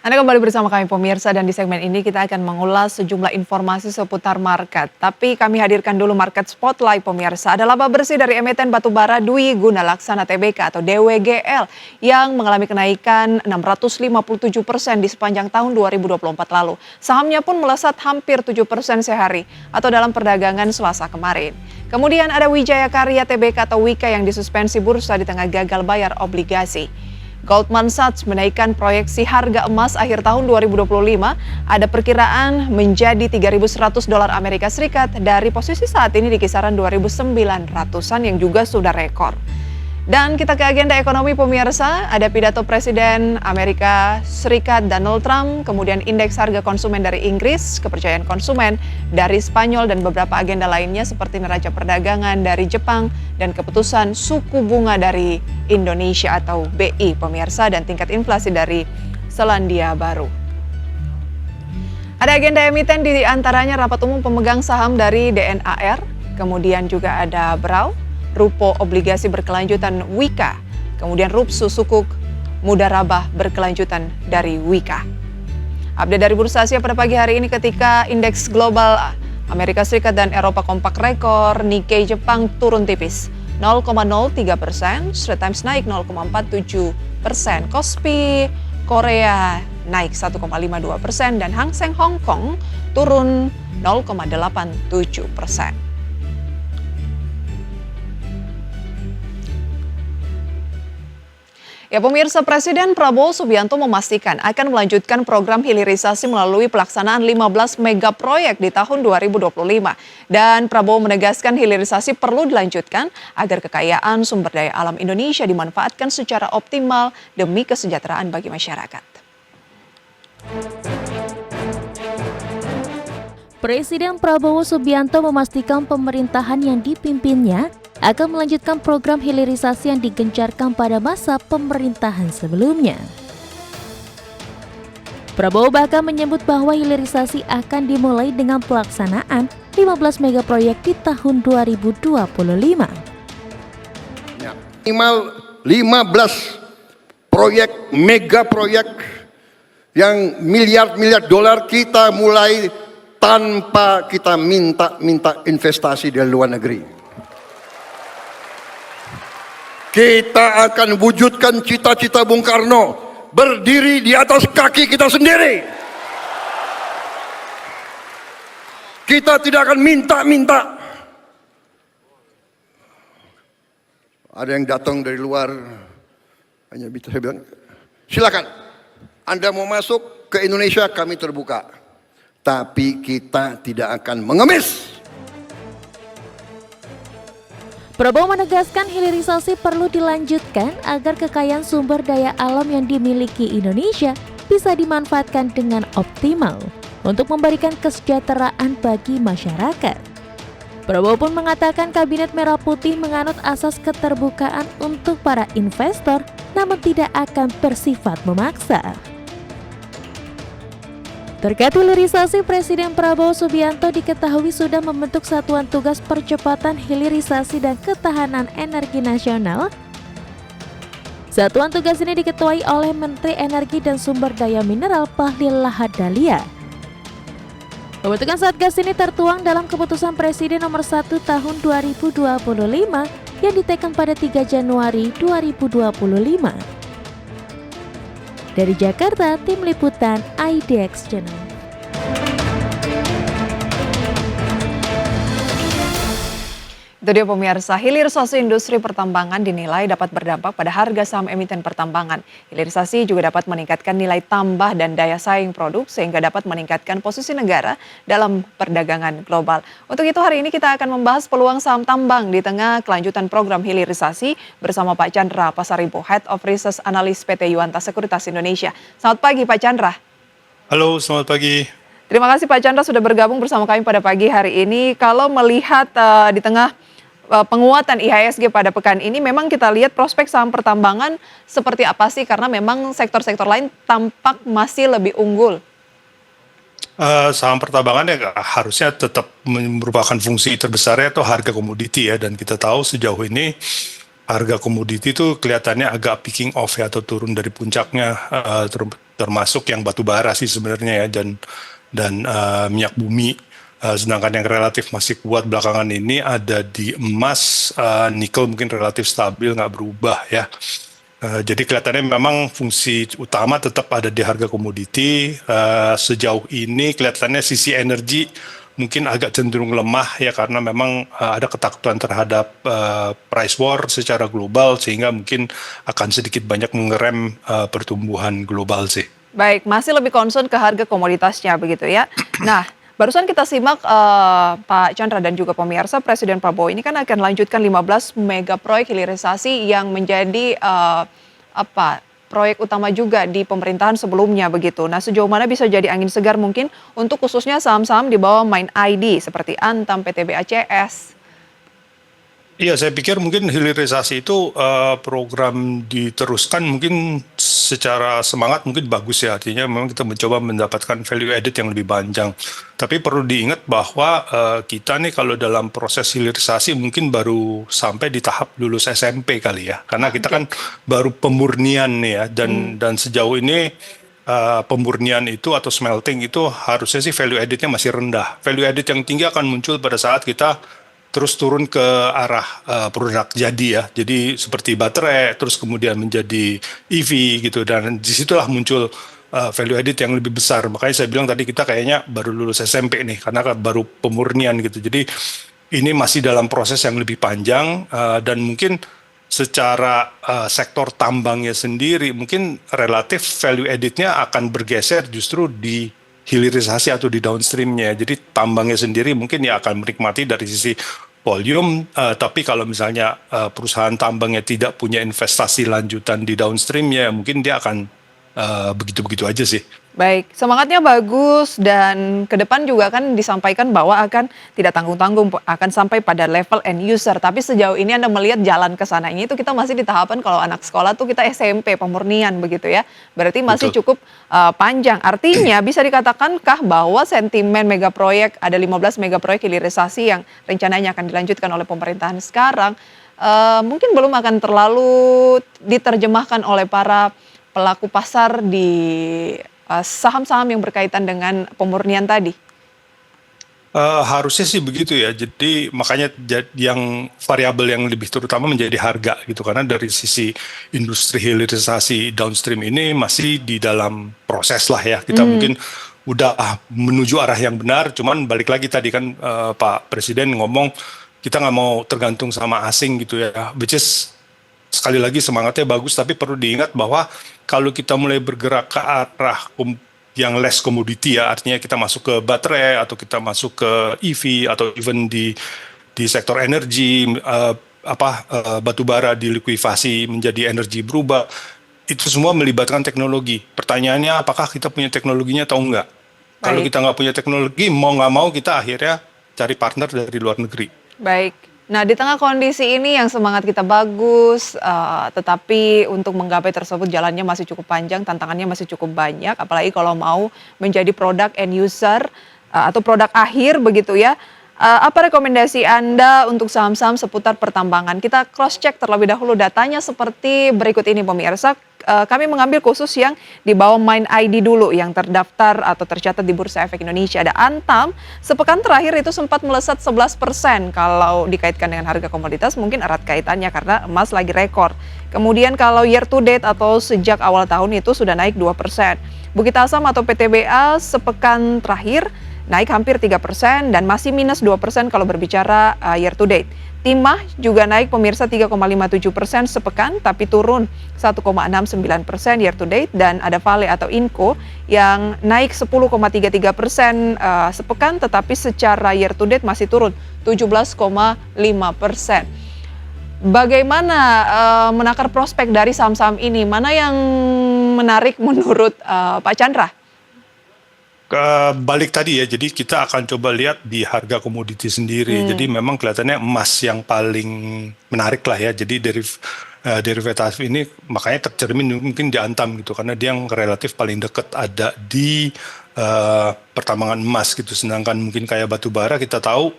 Anda kembali bersama kami pemirsa dan di segmen ini kita akan mengulas sejumlah informasi seputar market. Tapi kami hadirkan dulu market spotlight pemirsa. Ada laba bersih dari emiten batubara Dwi Gunalaksana Tbk atau DWGL yang mengalami kenaikan 657% di sepanjang tahun 2024 lalu. Sahamnya pun melesat hampir 7% sehari atau dalam perdagangan Selasa kemarin. Kemudian ada Wijaya Karya Tbk atau Wika yang disuspensi bursa di tengah gagal bayar obligasi. Goldman Sachs menaikkan proyeksi harga emas akhir tahun 2025, ada perkiraan menjadi $3.100 Amerika Serikat dari posisi saat ini di kisaran 2.900-an yang juga sudah rekor. Dan kita ke agenda ekonomi pemirsa, ada pidato Presiden Amerika Serikat Donald Trump, kemudian indeks harga konsumen dari Inggris, kepercayaan konsumen dari Spanyol dan beberapa agenda lainnya seperti neraca perdagangan dari Jepang dan keputusan suku bunga dari Indonesia atau BI pemirsa dan tingkat inflasi dari Selandia Baru. Ada agenda emiten di antaranya rapat umum pemegang saham dari DNAR, kemudian juga ada BRAW, Rupo obligasi berkelanjutan Wika, kemudian Rupsu sukuk Mudarabah berkelanjutan dari Wika. Update dari Bursa Asia pada pagi hari ini ketika indeks global Amerika Serikat dan Eropa kompak rekor, Nikkei Jepang turun tipis 0,03%, Straits Times naik 0,47%, Kospi Korea naik 1,52% dan Hang Seng Hong Kong turun 0,87%. Ya pemirsa, Presiden Prabowo Subianto memastikan akan melanjutkan program hilirisasi melalui pelaksanaan 15 mega proyek di tahun 2025. Dan Prabowo menegaskan hilirisasi perlu dilanjutkan agar kekayaan sumber daya alam Indonesia dimanfaatkan secara optimal demi kesejahteraan bagi masyarakat. Presiden Prabowo Subianto memastikan pemerintahan yang dipimpinnya akan melanjutkan program hilirisasi yang digencarkan pada masa pemerintahan sebelumnya. Prabowo bahkan menyebut bahwa hilirisasi akan dimulai dengan pelaksanaan 15 mega proyek di tahun 2025. Minimal 15 proyek, mega proyek yang miliar-miliar dolar kita mulai tanpa kita minta investasi dari luar negeri. Kita akan wujudkan cita-cita Bung Karno, berdiri di atas kaki kita sendiri. Kita tidak akan minta-minta. Ada yang datang dari luar, hanya bisa saya bilang, silakan. Anda mau masuk ke Indonesia, kami terbuka. Tapi kita tidak akan mengemis. Prabowo menegaskan hilirisasi perlu dilanjutkan agar kekayaan sumber daya alam yang dimiliki Indonesia bisa dimanfaatkan dengan optimal untuk memberikan kesejahteraan bagi masyarakat. Prabowo pun mengatakan Kabinet Merah Putih menganut asas keterbukaan untuk para investor namun tidak akan bersifat memaksa. Terkait hilirisasi, Presiden Prabowo Subianto diketahui sudah membentuk Satuan Tugas Percepatan Hilirisasi dan Ketahanan Energi Nasional. Satuan tugas ini diketuai oleh Menteri Energi dan Sumber Daya Mineral Bahlil Lahadalia. Pembentukan Satgas ini tertuang dalam Keputusan Presiden Nomor 1 Tahun 2025 yang diteken pada 3 Januari 2025. Dari Jakarta, Tim Liputan IDX Channel. Itu dia pemirsa, hilirisasi industri pertambangan dinilai dapat berdampak pada harga saham emiten pertambangan. Hilirisasi juga dapat meningkatkan nilai tambah dan daya saing produk sehingga dapat meningkatkan posisi negara dalam perdagangan global. Untuk itu hari ini kita akan membahas peluang saham tambang di tengah kelanjutan program hilirisasi bersama Pak Chandra Pasaribu, Head of Research Analyst PT Yuanta Sekuritas Indonesia. Selamat pagi Pak Chandra. Halo, selamat pagi. Terima kasih Pak Chandra sudah bergabung bersama kami pada pagi hari ini. Kalau melihat di tengah penguatan IHSG pada pekan ini, memang kita lihat prospek saham pertambangan seperti apa sih? Karena memang sektor-sektor lain tampak masih lebih unggul. Saham pertambangan ya harusnya tetap merupakan fungsi terbesarnya atau harga komoditi ya. Dan kita tahu sejauh ini harga komoditi itu kelihatannya agak picking off ya atau turun dari puncaknya termasuk yang batu bara sih sebenarnya ya, dan minyak bumi. Sedangkan yang relatif masih kuat belakangan ini ada di emas, nikel mungkin relatif stabil, nggak berubah ya. Jadi kelihatannya memang fungsi utama tetap ada di harga komoditi. Sejauh ini kelihatannya sisi energi mungkin agak cenderung lemah ya, karena memang ada ketakutan terhadap price war secara global, sehingga mungkin akan sedikit banyak mengerem pertumbuhan global sih. Baik, masih lebih concern ke harga komoditasnya begitu ya. Nah, barusan kita simak Pak Chandra dan juga pemirsa, Presiden Prabowo ini kan akan lanjutkan 15 mega proyek hilirisasi yang menjadi proyek utama juga di pemerintahan sebelumnya begitu. Nah, sejauh mana bisa jadi angin segar mungkin untuk khususnya saham-saham di bawah Mind ID seperti Antam, PTB ACS? Iya, saya pikir mungkin hilirisasi itu program diteruskan mungkin secara semangat mungkin bagus ya. Artinya memang kita mencoba mendapatkan value added yang lebih panjang. Tapi perlu diingat bahwa kita nih kalau dalam proses hilirisasi mungkin baru sampai di tahap lulus SMP kali ya. Karena kita kan baru pemurnian nih ya. Dan sejauh ini pemurnian itu atau smelting itu harusnya sih value added-nya masih rendah. Value added yang tinggi akan muncul pada saat kita terus turun ke arah produk jadi ya. Jadi seperti baterai, terus kemudian menjadi EV gitu. Dan disitulah muncul value added yang lebih besar. Makanya saya bilang tadi kita kayaknya baru lulus SMP nih, karena baru pemurnian gitu. Jadi ini masih dalam proses yang lebih panjang, dan mungkin secara sektor tambangnya sendiri mungkin relatif value added-nya akan bergeser justru di hilirisasi atau di downstreamnya. Jadi tambangnya sendiri mungkin ya akan menikmati dari sisi volume, tapi kalau misalnya perusahaan tambangnya tidak punya investasi lanjutan di downstreamnya, mungkin dia akan begitu-begitu aja sih. Baik, semangatnya bagus dan ke depan juga kan disampaikan bahwa akan tidak tanggung-tanggung, akan sampai pada level end user. Tapi sejauh ini Anda melihat jalan ke sananya itu kita masih di tahapan kalau anak sekolah tuh kita SMP, pemurnian begitu ya. Berarti masih Betul. cukup panjang. Artinya bisa dikatakankah bahwa sentimen mega proyek, ada 15 mega proyek hilirisasi yang rencananya akan dilanjutkan oleh pemerintahan sekarang, mungkin belum akan terlalu diterjemahkan oleh para pelaku pasar di saham-saham yang berkaitan dengan pemurnian tadi? Harusnya sih begitu ya. Jadi makanya yang variabel yang lebih terutama menjadi harga gitu, karena dari sisi industri hilirisasi downstream ini masih di dalam proses lah ya. Kita mungkin udah menuju arah yang benar, cuman balik lagi tadi kan Pak Presiden ngomong kita nggak mau tergantung sama asing gitu ya, which is sekali lagi semangatnya bagus, tapi perlu diingat bahwa kalau kita mulai bergerak ke arah yang less commodity ya, artinya kita masuk ke baterai atau kita masuk ke EV atau even di sektor energi, batu bara dilikuifasi menjadi energi berubah, itu semua melibatkan teknologi. Pertanyaannya apakah kita punya teknologinya atau enggak? Kalau kita nggak punya teknologi, mau nggak mau kita akhirnya cari partner dari luar negeri. Baik. Nah, di tengah kondisi ini yang semangat kita bagus, tetapi untuk menggapai tersebut jalannya masih cukup panjang, tantangannya masih cukup banyak, apalagi kalau mau menjadi produk end user atau produk akhir begitu ya. Apa rekomendasi Anda untuk saham-saham seputar pertambangan? Kita cross check terlebih dahulu datanya seperti berikut ini pemirsa. Kami mengambil khusus yang di bawah Mind ID dulu yang terdaftar atau tercatat di Bursa Efek Indonesia. Ada Antam, sepekan terakhir itu sempat melesat 11%. Kalau dikaitkan dengan harga komoditas mungkin erat kaitannya karena emas lagi rekor. Kemudian kalau year to date atau sejak awal tahun itu sudah naik 2%. Bukit Asam atau PTBA sepekan terakhir naik hampir 3% dan masih minus 2% kalau berbicara year to date. Timah juga naik pemirsa 3,57% sepekan tapi turun 1,69% year to date, dan ada Vale atau Inco yang naik 10,33% sepekan tetapi secara year to date masih turun 17,5%. Bagaimana menakar prospek dari saham-saham ini? Mana yang menarik menurut Pak Chandra? Balik tadi ya, jadi kita akan coba lihat di harga komoditi sendiri. Jadi memang kelihatannya emas yang paling menarik lah ya. Jadi derivatif ini makanya tercermin mungkin di Antam gitu, karena dia yang relatif paling dekat ada di pertambangan emas gitu. Sedangkan mungkin kayak batu bara kita tahu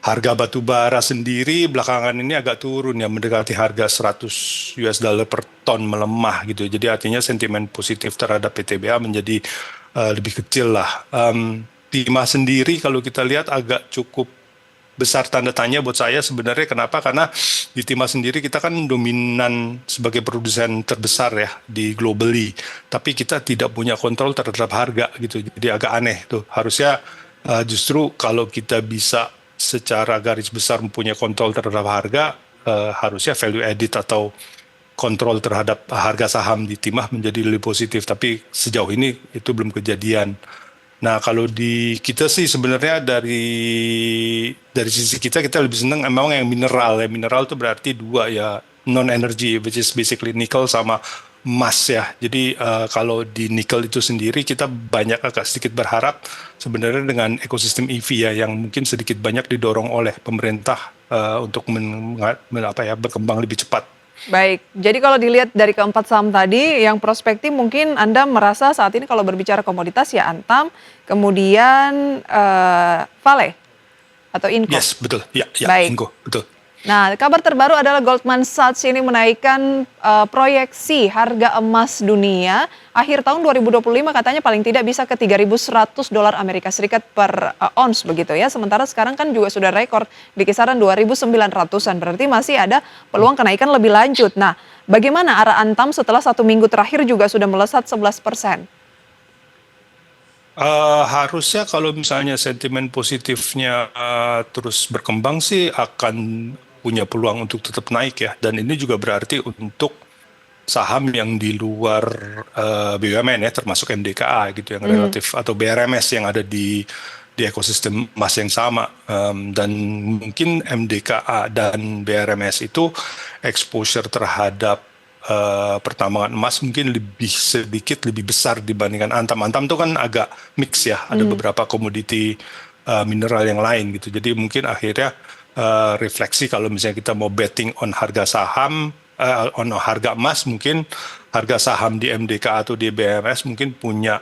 Harga batu bara sendiri belakangan ini agak turun ya, mendekati harga 100 US dollar per ton melemah gitu. Jadi artinya sentimen positif terhadap PTBA menjadi lebih kecil lah. Timah sendiri kalau kita lihat agak cukup besar tanda tanya buat saya sebenarnya. Kenapa? Karena di Timah sendiri kita kan dominan sebagai produsen terbesar ya di globally. Tapi kita tidak punya kontrol terhadap harga gitu. Jadi agak aneh tuh. Harusnya justru kalau kita bisa secara garis besar mempunyai kontrol terhadap harga, harusnya value added atau kontrol terhadap harga saham di Timah menjadi lebih positif. Tapi sejauh ini itu belum kejadian. Nah, kalau di kita sih sebenarnya dari sisi kita lebih senang memang yang mineral ya. Mineral itu berarti dua ya, non energy, which is basically nickel sama emas ya. Jadi kalau di nikel itu sendiri kita agak sedikit berharap sebenarnya dengan ekosistem EV ya yang mungkin sedikit banyak didorong oleh pemerintah untuk berkembang lebih cepat. Baik, jadi kalau dilihat dari keempat saham tadi, yang prospektif mungkin Anda merasa saat ini kalau berbicara komoditas ya Antam, kemudian Vale atau Inco. Yes, betul. Ya, Baik. Inco, betul. Nah, kabar terbaru adalah Goldman Sachs ini menaikkan proyeksi harga emas dunia akhir tahun 2025 katanya paling tidak bisa ke 3.100 dolar Amerika Serikat per ons begitu ya. Sementara sekarang kan juga sudah rekor di kisaran 2.900-an. Berarti masih ada peluang kenaikan lebih lanjut. Nah, bagaimana arah Antam setelah 1 minggu terakhir juga sudah melesat 11%? Harusnya kalau misalnya sentimen positifnya terus berkembang sih akan punya peluang untuk tetap naik ya. Dan ini juga berarti untuk saham yang di luar BUMN ya, termasuk MDKA gitu yang relatif atau BRMS yang ada di ekosistem emas yang sama. Dan mungkin MDKA dan BRMS itu exposure terhadap pertambangan emas mungkin sedikit lebih besar dibandingkan Antam. Antam itu kan agak mix ya, ada beberapa komoditi mineral yang lain gitu. Jadi mungkin akhirnya refleksi kalau misalnya kita mau betting on harga saham, on harga emas, mungkin harga saham di MDK atau di BMS mungkin punya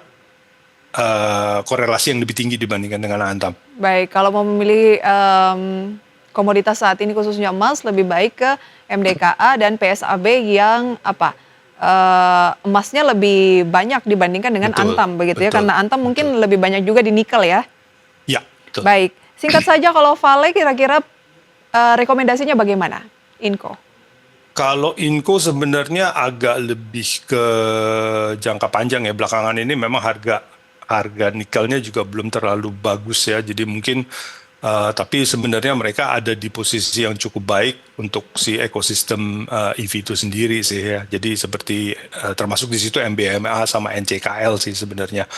korelasi yang lebih tinggi dibandingkan dengan Antam. Baik, kalau mau memilih komoditas saat ini khususnya emas lebih baik ke MDKA dan PSAB yang emasnya lebih banyak dibandingkan dengan Antam begitu ya, karena Antam mungkin lebih banyak juga di nikel ya. Ya, betul. Baik, singkat saja kalau Vale kira-kira rekomendasinya bagaimana, Inco? Kalau Inco sebenarnya agak lebih ke jangka panjang ya. Belakangan ini memang harga nikelnya juga belum terlalu bagus ya. Jadi mungkin tapi sebenarnya mereka ada di posisi yang cukup baik untuk si ekosistem EV itu sendiri sih ya. Jadi seperti termasuk di situ MBMA sama NCKL sih sebenarnya.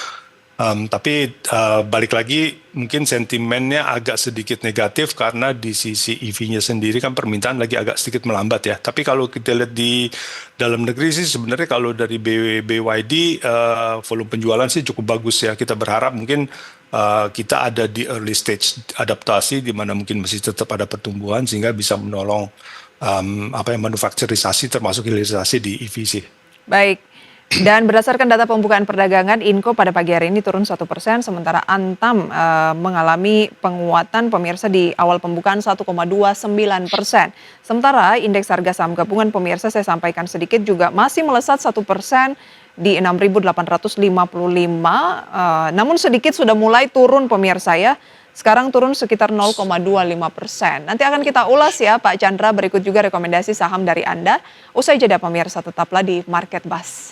Tapi balik lagi mungkin sentimennya agak sedikit negatif karena di sisi EV-nya sendiri kan permintaan lagi agak sedikit melambat ya. Tapi kalau kita lihat di dalam negeri sih sebenarnya kalau dari BYD volume penjualan sih cukup bagus ya. Kita berharap mungkin kita ada di early stage adaptasi di mana mungkin masih tetap ada pertumbuhan sehingga bisa menolong manufakturisasi termasuk hilirisasi di EV sih. Baik. Dan berdasarkan data pembukaan perdagangan, Inco pada pagi hari ini turun 1%, sementara Antam mengalami penguatan pemirsa di awal pembukaan 1,29%. Sementara indeks harga saham gabungan pemirsa saya sampaikan sedikit juga masih melesat 1% di 6.855, namun sedikit sudah mulai turun pemirsa ya. Sekarang turun sekitar 0,25%. Nanti akan kita ulas ya Pak Chandra, berikut juga rekomendasi saham dari Anda. Usai jeda pemirsa, tetaplah di Market Buzz.